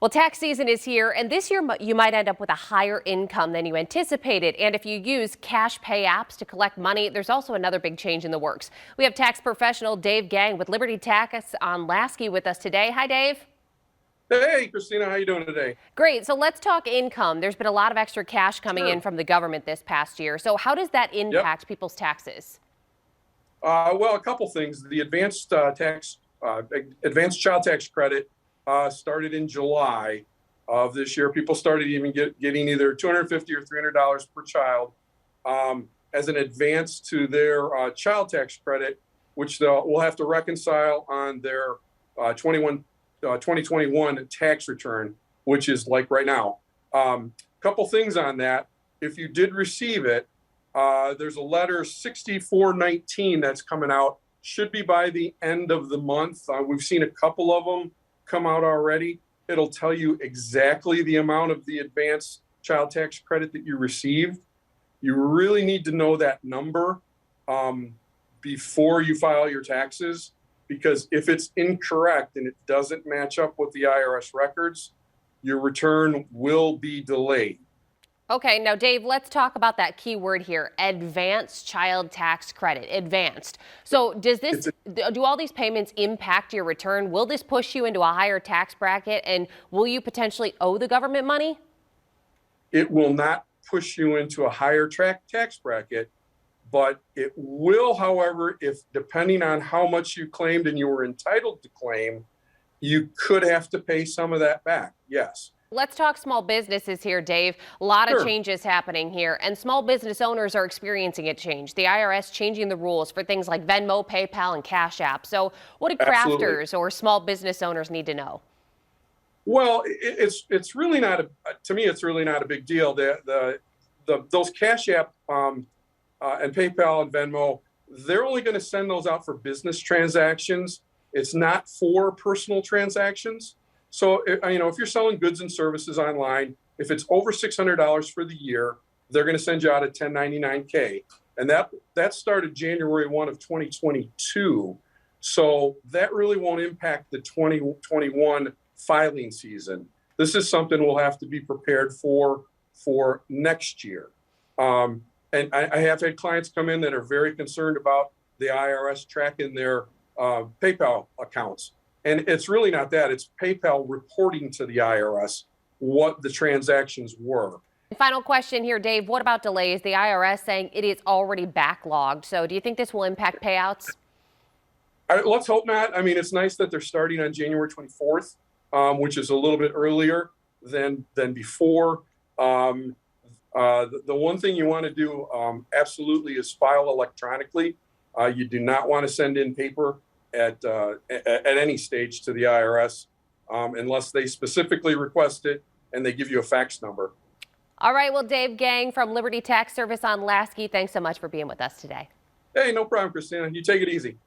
Well, tax season is here, and this year you might end up with a higher income than you anticipated. And if you use cash pay apps to collect money, there's also another big change in the works. We have tax professional Dave Gang with Liberty Tax on Lasky with us today. Hi, Dave. Hey, Christina, how you doing today? Great. So let's talk income. There's been a lot of extra cash coming in Sure. from the government this past year. So how does that Yep. impact people's taxes? Well, a couple things. The advanced child tax credit started in July of this year. People started even getting either $250 or $300 per child as an advance to their child tax credit, which will have to reconcile on their 2021 tax return, which is like right now. Couple things on that. If you did receive it, there's a letter 6419 that's coming out. Should be by the end of the month. We've seen a couple of them come out already. It'll tell you exactly the amount of the advanced child tax credit that you received. You really need to know that number before you file your taxes, because if it's incorrect and it doesn't match up with the IRS records, your return will be delayed. Okay, now, Dave, let's talk about that key word here, advanced child tax credit, advanced. So do all these payments impact your return? Will this push you into a higher tax bracket, and will you potentially owe the government money? It will not push you into a higher tax bracket, but it will, however, if depending on how much you claimed and you were entitled to claim, you could have to pay some of that back. Yes. Let's talk small businesses here, Dave. A lot of Sure. changes happening here, and small business owners are experiencing a change. The IRS changing the rules for things like Venmo, PayPal, and Cash App. So what do Absolutely. crafters or small business owners need to know? Well, it's really not to me. It's really not a big deal. Those Cash App and PayPal and Venmo, they're only going to send those out for business transactions. It's not for personal transactions. So, if you're selling goods and services online, if it's over $600 for the year, they're going to send you out a 1099-K. And that started January 1 of 2022. So that really won't impact the 2021 filing season. This is something we'll have to be prepared for next year. And I have had clients come in that are very concerned about the IRS tracking their PayPal accounts. And it's really not that. It's PayPal reporting to the IRS what the transactions were. Final question here, Dave. What about delays? The IRS saying it is already backlogged. So do you think this will impact payouts? Let's hope not. I mean, it's nice that they're starting on January 24th, which is a little bit earlier than before. The one thing you want to do absolutely is file electronically. You do not want to send in paper at any stage to the IRS unless they specifically request it and they give you a fax number. All right. Well, Dave Gang from Liberty Tax Service on Lasky, thanks so much for being with us today. Hey, no problem, Christina. You take it easy.